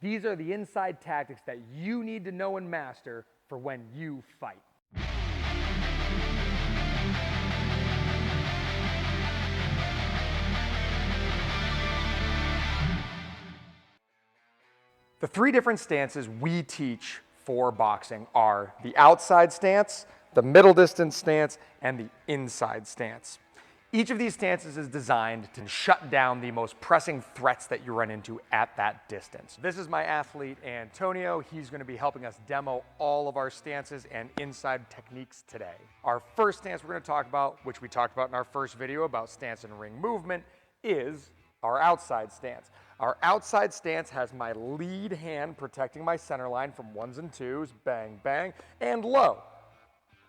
These are the inside tactics that you need to know and master for when you fight. The three different stances we teach for boxing are the outside stance, the middle distance stance, and the inside stance. Each of these stances is designed to shut down the most pressing threats that you run into at that distance. This is my athlete, Antonio. He's going to be helping us demo all of our stances and inside techniques today. Our first stance we're going to talk about, which we talked about in our first video about stance and ring movement, is our outside stance. Our outside stance has my lead hand protecting my center line from ones and twos, bang, bang, and low,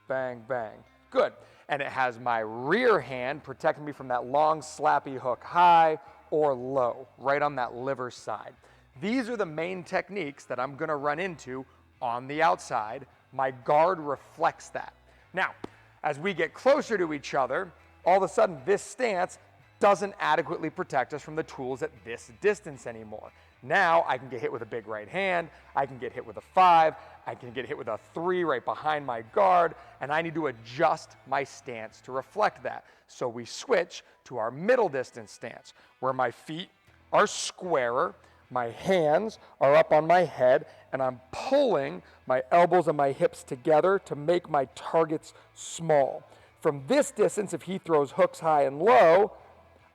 bang, bang. Good. And it has my rear hand protecting me from that long slappy hook high or low, right on that liver side. These are the main techniques that I'm going to run into on the outside. My guard reflects that. Now, as we get closer to each other, all of a sudden this stance doesn't adequately protect us from the tools at this distance anymore. Now I can get hit with a big right hand, I can get hit with a 5, I can get hit with a 3 right behind my guard, and I need to adjust my stance to reflect that. So we switch to our middle distance stance, where my feet are squarer, my hands are up on my head, and I'm pulling my elbows and my hips together to make my targets small. From this distance, if he throws hooks high and low,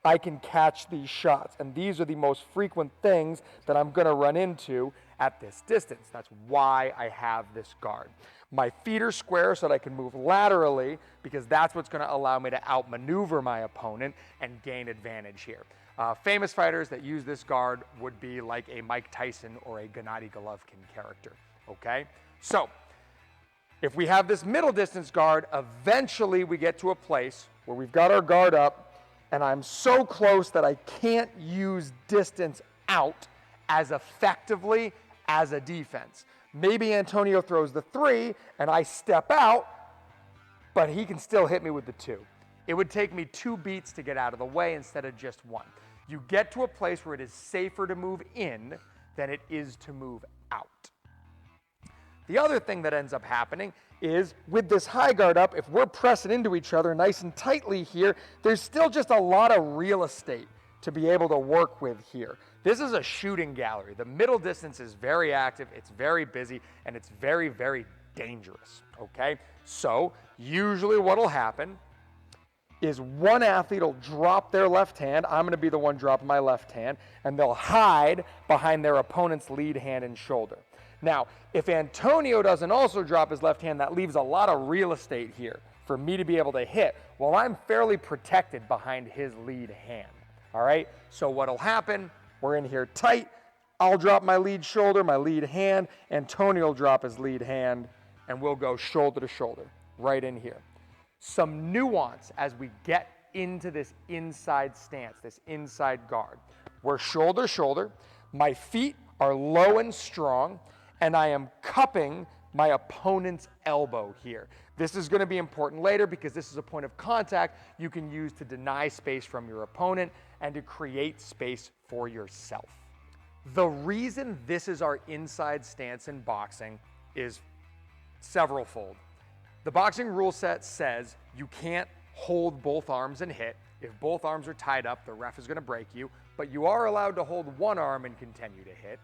I can catch these shots. And these are the most frequent things that I'm going to run into at this distance. That's why I have this guard. My feet are square so that I can move laterally, because that's what's going to allow me to outmaneuver my opponent and gain advantage here. Famous fighters that use this guard would be like a Mike Tyson or a Gennady Golovkin character. Okay? So, if we have this middle distance guard, eventually we get to a place where we've got our guard up, and I'm so close that I can't use distance out as effectively as a defense. Maybe Antonio throws the 3 and I step out, but he can still hit me with the 2. It would take me 2 beats to get out of the way instead of just 1. You get to a place where it is safer to move in than it is to move out. The other thing that ends up happening is with this high guard up, if we're pressing into each other nice and tightly here, there's still just a lot of real estate to be able to work with here. This is a shooting gallery. The middle distance is very active, it's very busy, and it's very, very dangerous, okay? So usually what'll happen is one athlete will drop their left hand, I'm gonna be the one dropping my left hand, and they'll hide behind their opponent's lead hand and shoulder. Now, if Antonio doesn't also drop his left hand, that leaves a lot of real estate here for me to be able to hit, while I'm fairly protected behind his lead hand, all right? So what'll happen, we're in here tight, I'll drop my lead shoulder, my lead hand, Antonio will drop his lead hand, and we'll go shoulder to shoulder, right in here. Some nuance as we get into this inside stance, this inside guard. We're shoulder to shoulder, my feet are low and strong, and I am cupping my opponent's elbow here. This is going to be important later because this is a point of contact you can use to deny space from your opponent and to create space for yourself. The reason this is our inside stance in boxing is severalfold. The boxing rule set says you can't hold both arms and hit. If both arms are tied up, the ref is going to break you, but you are allowed to hold one arm and continue to hit.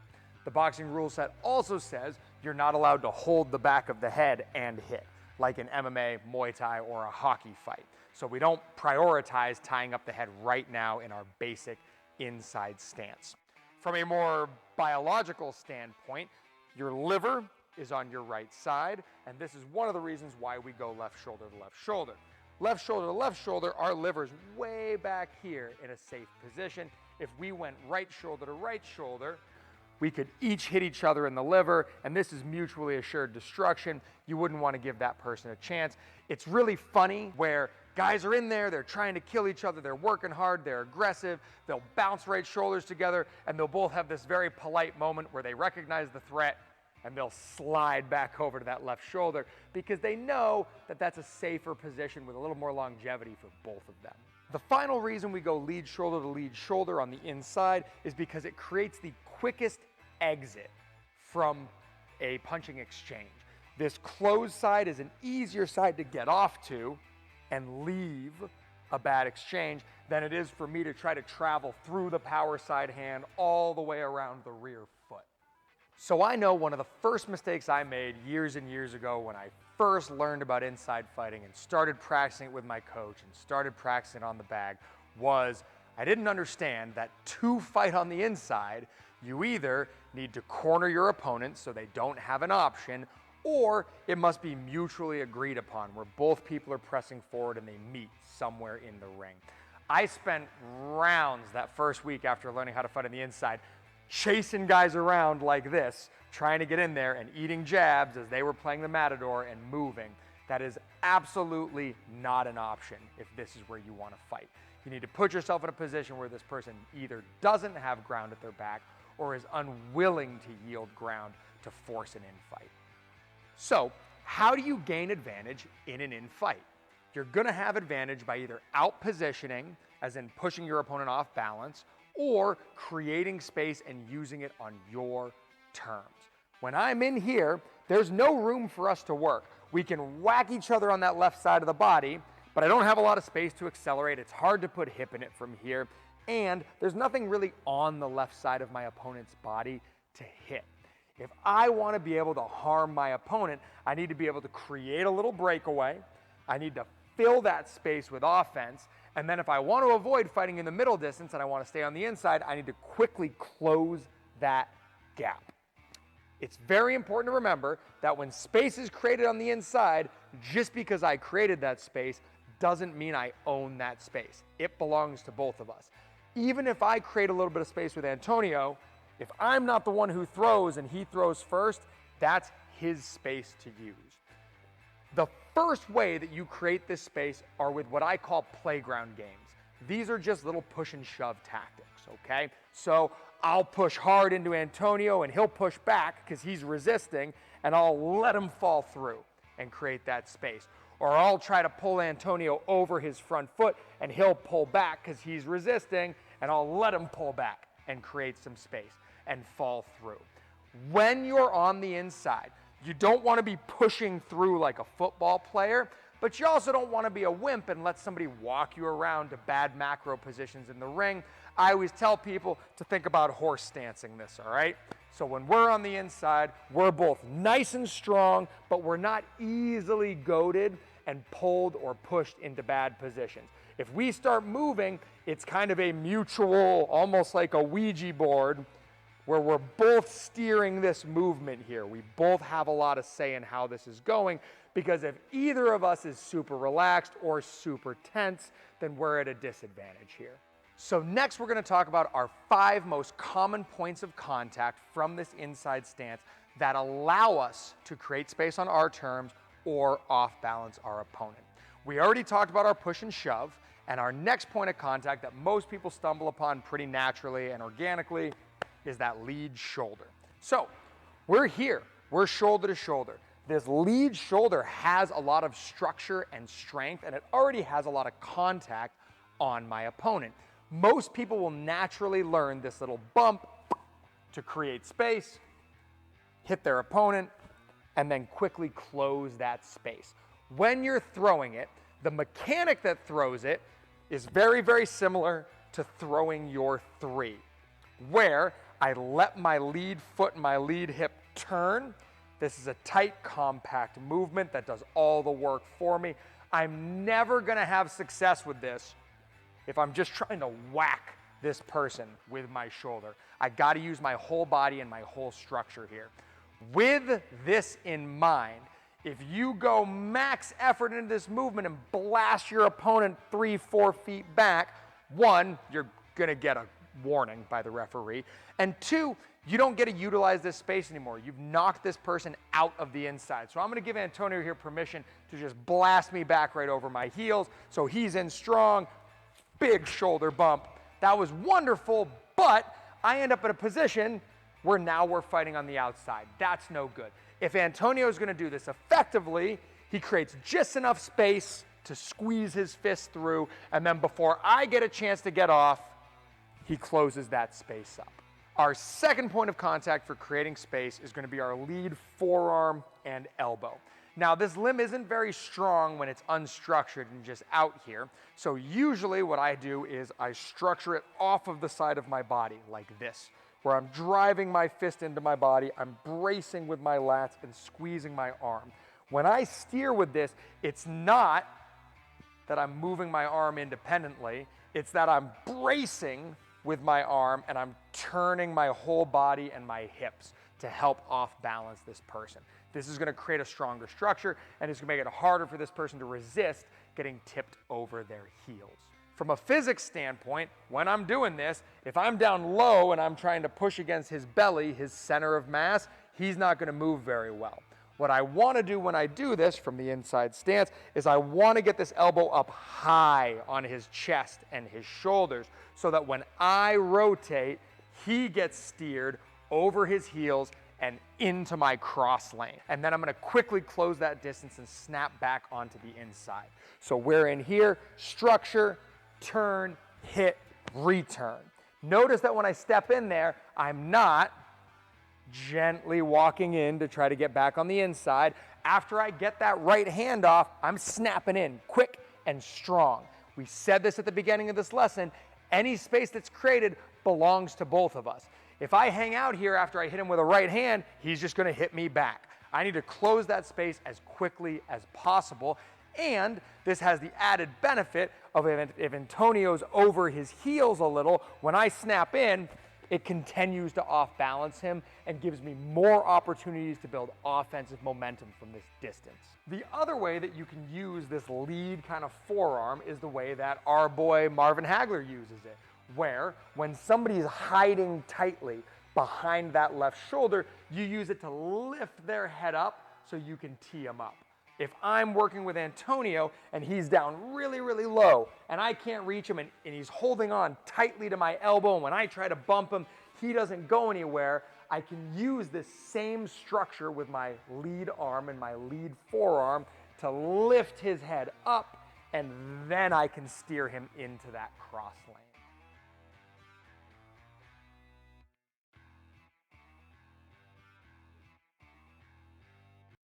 The boxing rule set also says you're not allowed to hold the back of the head and hit, like in MMA, Muay Thai, or a hockey fight. So we don't prioritize tying up the head right now in our basic inside stance. From a more biological standpoint, your liver is on your right side, and this is one of the reasons why we go left shoulder to left shoulder. Left shoulder to left shoulder, our liver's way back here in a safe position. If we went right shoulder to right shoulder, we could each hit each other in the liver, and this is mutually assured destruction. You wouldn't want to give that person a chance. It's really funny where guys are in there, they're trying to kill each other, they're working hard, they're aggressive, they'll bounce right shoulders together, and they'll both have this very polite moment where they recognize the threat, and they'll slide back over to that left shoulder because they know that that's a safer position with a little more longevity for both of them. The final reason we go lead shoulder to lead shoulder on the inside is because it creates the quickest exit from a punching exchange. This closed side is an easier side to get off to and leave a bad exchange than it is for me to try to travel through the power side hand all the way around the rear foot. So I know one of the first mistakes I made years and years ago when I first learned about inside fighting and started practicing it with my coach and started practicing it on the bag was I didn't understand that to fight on the inside, you either need to corner your opponent so they don't have an option, or it must be mutually agreed upon where both people are pressing forward and they meet somewhere in the ring. I spent rounds that first week after learning how to fight on the inside chasing guys around like this, trying to get in there and eating jabs as they were playing the matador and moving. That is absolutely not an option if this is where you want to fight. You need to put yourself in a position where this person either doesn't have ground at their back or is unwilling to yield ground to force an in-fight. So, how do you gain advantage in an in-fight? You're going to have advantage by either out-positioning, as in pushing your opponent off balance, or creating space and using it on your terms. When I'm in here, there's no room for us to work. We can whack each other on that left side of the body, but I don't have a lot of space to accelerate. It's hard to put hip in it from here, and there's nothing really on the left side of my opponent's body to hit. If I want to be able to harm my opponent, I need to be able to create a little breakaway. I need to fill that space with offense. And then if I want to avoid fighting in the middle distance and I want to stay on the inside, I need to quickly close that gap. It's very important to remember that when space is created on the inside, just because I created that space doesn't mean I own that space. It belongs to both of us. Even if I create a little bit of space with Antonio, if I'm not the one who throws and he throws first, that's his space to use. The first way that you create this space are with what I call playground games. These are just little push and shove tactics, okay? So I'll push hard into Antonio and he'll push back because he's resisting, and I'll let him fall through and create that space. Or I'll try to pull Antonio over his front foot and he'll pull back because he's resisting, and I'll let him pull back and create some space and fall through. When you're on the inside, you don't want to be pushing through like a football player, but you also don't want to be a wimp and let somebody walk you around to bad macro positions in the ring. I always tell people to think about horse stancing this, all right? So when we're on the inside, we're both nice and strong, but we're not easily goaded and pulled or pushed into bad positions. If we start moving, it's kind of a mutual, almost like a Ouija board, where we're both steering this movement here. We both have a lot of say in how this is going, because if either of us is super relaxed or super tense, then we're at a disadvantage here. So next we're going to talk about our 5 most common points of contact from this inside stance that allow us to create space on our terms or off balance our opponent. We already talked about our push and shove, and our next point of contact that most people stumble upon pretty naturally and organically is that lead shoulder. So we're here, we're shoulder to shoulder. This lead shoulder has a lot of structure and strength, and it already has a lot of contact on my opponent. Most people will naturally learn this little bump to create space, hit their opponent, and then quickly close that space. When you're throwing it, the mechanic that throws it is very, very similar to throwing your 3, where I let my lead foot and my lead hip turn. This is a tight, compact movement that does all the work for me. I'm never going to have success with this if I'm just trying to whack this person with my shoulder. I got to use my whole body and my whole structure here. With this in mind, if you go max effort into this movement and blast your opponent 3-4 feet back, 1, you're going to get a warning by the referee, and 2, you don't get to utilize this space anymore. You've knocked this person out of the inside. So I'm going to give Antonio here permission to just blast me back right over my heels. So he's in strong, big shoulder bump. That was wonderful, but I end up in a position where now we're fighting on the outside. That's no good. If Antonio is going to do this effectively, he creates just enough space to squeeze his fist through, and then before I get a chance to get off, he closes that space up. Our second point of contact for creating space is going to be our lead forearm and elbow. Now, this limb isn't very strong when it's unstructured and just out here. So usually what I do is I structure it off of the side of my body like this, where I'm driving my fist into my body, I'm bracing with my lats and squeezing my arm. When I steer with this, it's not that I'm moving my arm independently, it's that I'm bracing with my arm and I'm turning my whole body and my hips to help off balance this person. This is going to create a stronger structure and it's going to make it harder for this person to resist getting tipped over their heels. From a physics standpoint, when I'm doing this, if I'm down low and I'm trying to push against his belly, his center of mass, he's not going to move very well. What I want to do when I do this from the inside stance is I want to get this elbow up high on his chest and his shoulders so that when I rotate, he gets steered over his heels and into my cross lane. And then I'm going to quickly close that distance and snap back onto the inside. So we're in here, structure, turn, hit, return. Notice that when I step in there, I'm not gently walking in to try to get back on the inside. After I get that right hand off, I'm snapping in quick and strong. We said this at the beginning of this lesson. Any space that's created belongs to both of us. If I hang out here after I hit him with a right hand, he's just going to hit me back. I need to close that space as quickly as possible. And this has the added benefit of if Antonio's over his heels a little, when I snap in, it continues to off-balance him and gives me more opportunities to build offensive momentum from this distance. The other way that you can use this lead kind of forearm is the way that our boy Marvin Hagler uses it, where when somebody's hiding tightly behind that left shoulder, you use it to lift their head up so you can tee them up. If I'm working with Antonio and he's down really, really low and I can't reach him and he's holding on tightly to my elbow, and when I try to bump him, he doesn't go anywhere, I can use this same structure with my lead arm and my lead forearm to lift his head up, and then I can steer him into that cross lane.